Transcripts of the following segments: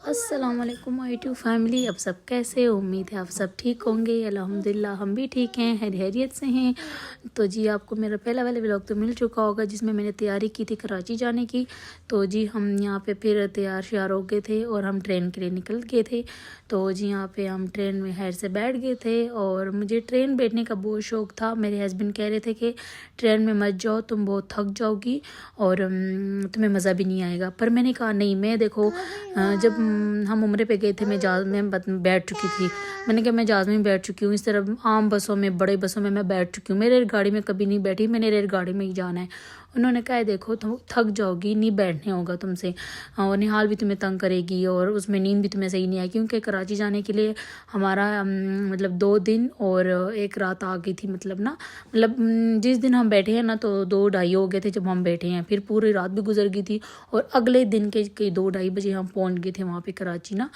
अस्सलाम वालेकुम my YouTube family. अब सब कैसे हो? उम्मीद है आप सब ठीक होंगे। अल्हम्दुलिल्लाह हम भी ठीक हैं, खैरियत से हैं। तो जी आपको मेरा पहला वाला व्लॉग तो मिल चुका होगा जिसमें मैंने तैयारी की थी कराची जाने की। तो जी हम यहाँ पे फिर तैयार श्यार हो गए थे और हम ट्रेन के लिए निकल गए थे। तो जी यहाँ पे हम ट्रेन में खैर से बैठ गए थे और मुझे ट्रेन बैठने का बहुत शौक़ था। मेरे हस्बैंड कह रहे थे कि ट्रेन में मत जाओ, तुम बहुत थक जाओगी और तुम्हें मज़ा भी नहीं आएगा। पर मैंने कहा नहीं, मैं देखो जब हम उम्रे पे गए थे मैं जहाज़ में बैठ चुकी थी। मैंने कहा मैं जहाज़ में बैठ चुकी हूँ, इस तरह आम बसों में बड़े बसों में मैं बैठ चुकी हूँ, मैं रेलगाड़ी में कभी नहीं बैठी, मैंने रेलगाड़ी में ही जाना है। उन्होंने कहा देखो तुम थक जाओगी, नहीं बैठने होगा तुमसे और निहाल भी तुम्हें तंग करेगी और उसमें नींद भी तुम्हें सही नहीं आएगी। क्योंकि कराची जाने के लिए हमारा मतलब 2 दिन और 1 रात आ गई थी। मतलब जिस दिन हम बैठे हैं ना तो 2-2:30 हो गए थे जब हम बैठे हैं, फिर पूरी रात भी गुजर गई थी और अगले दिन के 2-2:30 बजे हम पहुंच गए थे वहाँ पे कराची ना।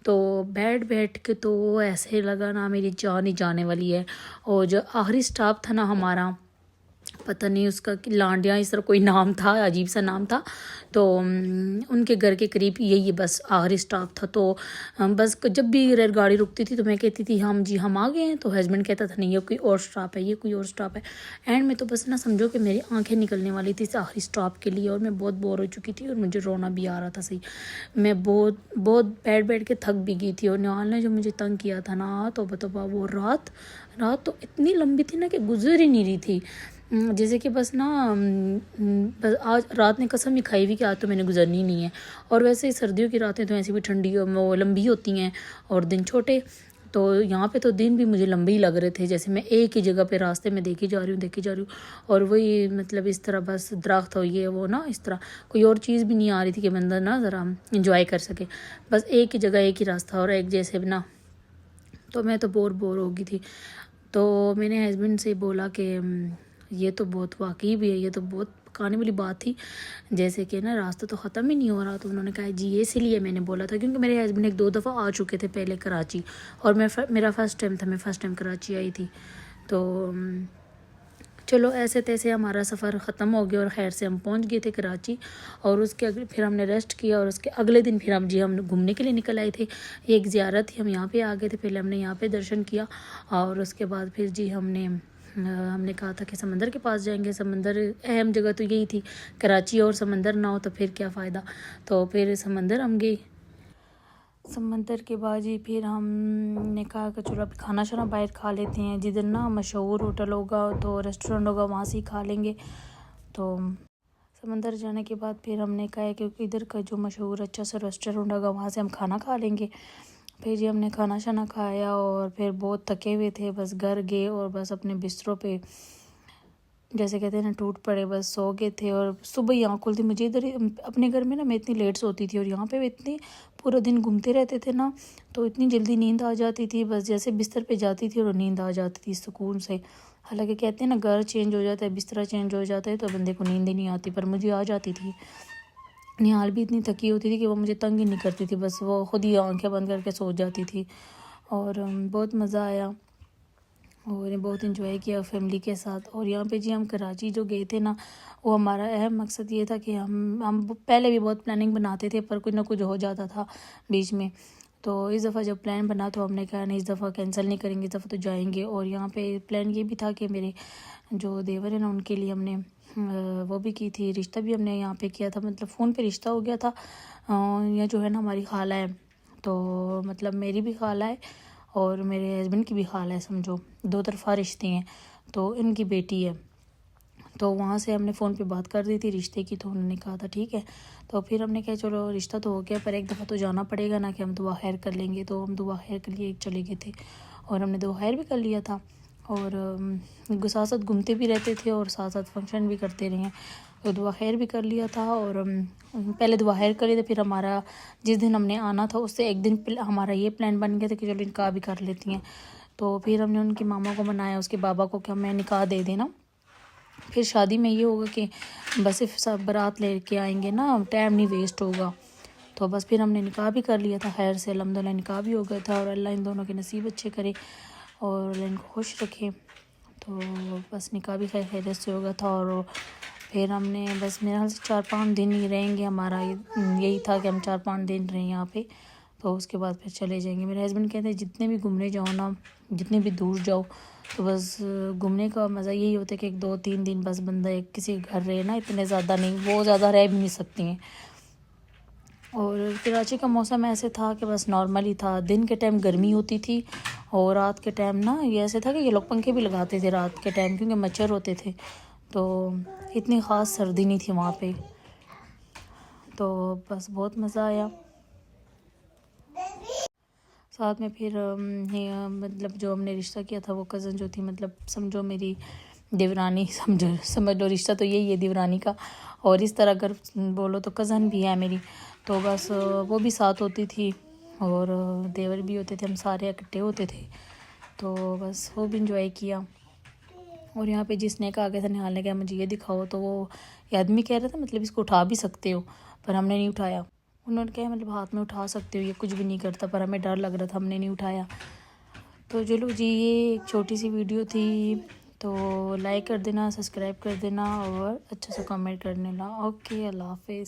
तो बैठ के तो ऐसे लगा ना मेरी जान ही जाने वाली है। और जो आखिरी स्टॉप था ना हमारा, पता नहीं उसका लांडिया इस तरह कोई नाम था, अजीब सा नाम था। तो उनके घर के करीब यही बस आखिरी स्टॉप था। तो बस जब भी रेलगाड़ी रुकती थी तो मैं कहती थी हम जी हम आ गए हैं, तो हस्बैंड कहता था नहीं ये कोई और स्टॉप है, ये कोई और स्टॉप है। एंड में तो बस ना समझो कि मेरी आंखें निकलने वाली थी इस आखिरी स्टॉप के लिए और मैं बहुत बोर हो चुकी थी और मुझे रोना भी आ रहा था। सही मैं बहुत बैठ के थक भी गई थी। और निहाल ने जो मुझे तंग किया था ना, तो बता वो रात तो इतनी लंबी थी ना कि गुजर ही नहीं रही थी। जैसे कि बस ना बस आज रात ने कसम ही खाई हुई कि आज तो मैंने गुजरनी नहीं है। और वैसे ही सर्दियों की रातें तो ऐसी भी ठंडी वो लंबी होती हैं और दिन छोटे। तो यहाँ पे तो दिन भी मुझे लंबे ही लग रहे थे, जैसे मैं एक ही जगह पे रास्ते में देखी जा रही हूँ और वही मतलब इस तरह बस दरख्त हो ये वो ना, इस तरह कोई और चीज़ भी नहीं आ रही थी कि बंदा ना ज़रा इंजॉय कर सके। बस एक ही जगह एक ही रास्ता और एक जैसे ना, तो मैं तो बोर हो गई थी। तो मैंने हस्बैंड से बोला कि ये तो बहुत वाकई भी है, ये तो बहुत पकाने वाली बात थी, जैसे कि ना रास्ता तो ख़त्म ही नहीं हो रहा। तो उन्होंने कहा जी ये इसीलिए मैंने बोला था क्योंकि मेरे हस्बैंड 1-2 दफ़ा आ चुके थे पहले कराची और मेरा फर्स्ट टाइम था, मैं फ़र्स्ट टाइम कराची आई थी। तो चलो ऐसे तैसे हमारा सफ़र ख़त्म हो गया और खैर से हम पहुंच गए थे कराची। और उसके अगले फिर हमने रेस्ट किया और उसके अगले दिन फिर हम घूमने के लिए निकल आए थे। एक ज़ियारत थी, हम यहाँ पे आ गए थे, पहले हमने यहाँ पे दर्शन किया और उसके बाद फिर जी हमने कहा था कि समंदर के पास जाएंगे। समंदर अहम जगह तो यही थी, कराची और समंदर ना हो तो फिर क्या फ़ायदा। तो फिर समंदर हम गए। समंदर के बाद जी फिर हमने कहा कि चलो अब खाना शाना बाहर खा लेते हैं, जिधर ना मशहूर होटल होगा तो रेस्टोरेंट होगा वहाँ से ही खा लेंगे। तो समंदर जाने के बाद फिर हमने कहा कि इधर का जो मशहूर अच्छा सा रेस्टोरेंट होगा वहाँ से हम खाना खा लेंगे। फिर जी हमने खाना शाना खाया और फिर बहुत थके हुए थे, बस घर गए और बस अपने बिस्तरों पे जैसे कहते हैं ना टूट पड़े, बस सो गए थे। और सुबह ही आँख खुलती, मुझे इधर अपने घर में ना मैं इतनी लेट सोती थी और यहाँ पे इतनी पूरा दिन घूमते रहते थे ना, तो इतनी जल्दी नींद आ जाती थी। बस जैसे बिस्तर पे जाती थी और नींद आ जाती थी सुकून से। हालांकि कहते हैं ना घर चेंज हो जाता है, बिस्तरा चेंज हो जाता है तो बंदे को नींद ही नहीं आती, पर मुझे आ जाती थी। निहाल भी इतनी थकी होती थी कि वो मुझे तंग ही नहीं करती थी, बस वो खुद ही आंखें बंद करके सो जाती थी। और बहुत मज़ा आया और बहुत इंजॉय किया फैमिली के साथ। और यहाँ पे जी हम कराची जो गए थे ना, वो हमारा अहम मकसद ये था कि हम पहले भी बहुत प्लानिंग बनाते थे पर कुछ ना कुछ हो जाता था बीच में। तो इस दफ़ा जब प्लान बना तो हमने कहा नहीं इस दफ़ा कैंसिल नहीं करेंगे, इस दफ़ा तो जाएंगे। और यहाँ पे प्लान ये भी था कि मेरे जो देवर है ना उनके लिए हमने वो भी की थी, रिश्ता भी हमने यहाँ पे किया था, मतलब फ़ोन पे रिश्ता हो गया था। यह जो है ना हमारी खाला है, तो मतलब मेरी भी खाला है और मेरे हस्बैंड की भी खाला है, समझो 2 तरफा रिश्ते हैं। तो इनकी बेटी है, तो वहाँ से हमने फ़ोन पे बात कर दी थी रिश्ते की, तो उन्होंने कहा था ठीक है। तो फिर हमने कहा चलो रिश्ता तो हो गया पर एक दफ़ा तो जाना पड़ेगा ना कि हम दुआ खैर कर लेंगे। तो हम दुआ खैर के लिए चले गए थे और हमने दुआ खैर भी कर लिया था और साथ साथ घूमते भी रहते थे और साथ साथ फंक्शन भी करते रहे। तो दुआ खैर भी कर लिया था और पहले दुआ खैर कर लिए थे, फिर हमारा जिस दिन हमने आना था उससे एक दिन हमारा ये प्लान बन गया था कि चलो निकाह भी कर लेती हैं। तो फिर हमने उनके मामा को मनाया, उसके बाबा को कि हमें निकाह दे देना, फिर शादी में ये होगा कि बस सिर्फ सब बारात लेके आएंगे ना, टाइम नहीं वेस्ट होगा। तो बस फिर हमने निकाह भी कर लिया था खैर से, अल्हम्दुलिल्लाह निकाह भी हो गया था। और अल्लाह इन दोनों के नसीब अच्छे करे और अल्लाह इनको खुश रखे। तो बस निकाह भी खैर से हो गया था। और फिर हमने बस मेरे ख्याल से 4-5 दिन ही रहेंगे, हमारा यही था कि हम 4-5 दिन रहें यहाँ पे। تو اس کے بعد پھر چلے جائیں گے. میرے ہسبینڈ کہتے ہیں جتنے بھی گھومنے جاؤ نا، جتنے بھی دور جاؤ، تو بس گھومنے کا مزہ یہی ہوتا ہے کہ 2-3 دن بس بندہ ایک کسی گھر رہے نا، اتنے زیادہ نہیں، وہ زیادہ رہ بھی نہیں سکتی ہیں. اور کراچی کا موسم ایسے تھا کہ بس نارمل ہی تھا. دن کے ٹائم گرمی ہوتی تھی اور رات کے ٹائم نا یہ ایسے تھا کہ یہ لوگ پنکھے بھی لگاتے تھے رات کے ٹائم کیونکہ مچھر ہوتے تھے، تو اتنی خاص سردی نہیں تھی وہاں پہ. تو بس بہت مزہ آیا. ساتھ میں پھر مطلب جو ہم نے رشتہ کیا تھا وہ کزن جو تھی، مطلب سمجھو میری دیورانی، سمجھ لو رشتہ تو یہی ہے دیورانی کا، اور اس طرح اگر بولو تو کزن بھی ہے میری. تو بس وہ بھی ساتھ ہوتی تھی اور دیور بھی ہوتے تھے، ہم سارے اکٹھے ہوتے تھے. تو بس وہ بھی انجوائے کیا. اور یہاں پہ جس نے کہا کہ تھا نہالنے کا مجھے یہ دکھاؤ، تو وہ یہ آدمی کہہ رہا تھا مطلب اس کو اٹھا بھی سکتے ہو، پر ہم نے نہیں اٹھایا. انہوں نے کہا مطلب ہاتھ میں اٹھا سکتے ہو، یہ کچھ بھی نہیں کرتا، پر ہمیں ڈر لگ رہا تھا، ہم نے نہیں اٹھایا. تو چلو جی، یہ ایک چھوٹی سی ویڈیو تھی. تو لائک کر دینا، سبسکرائب کر دینا اور اچھا سا کمنٹ کر دینا. اوکے، اللہ حافظ.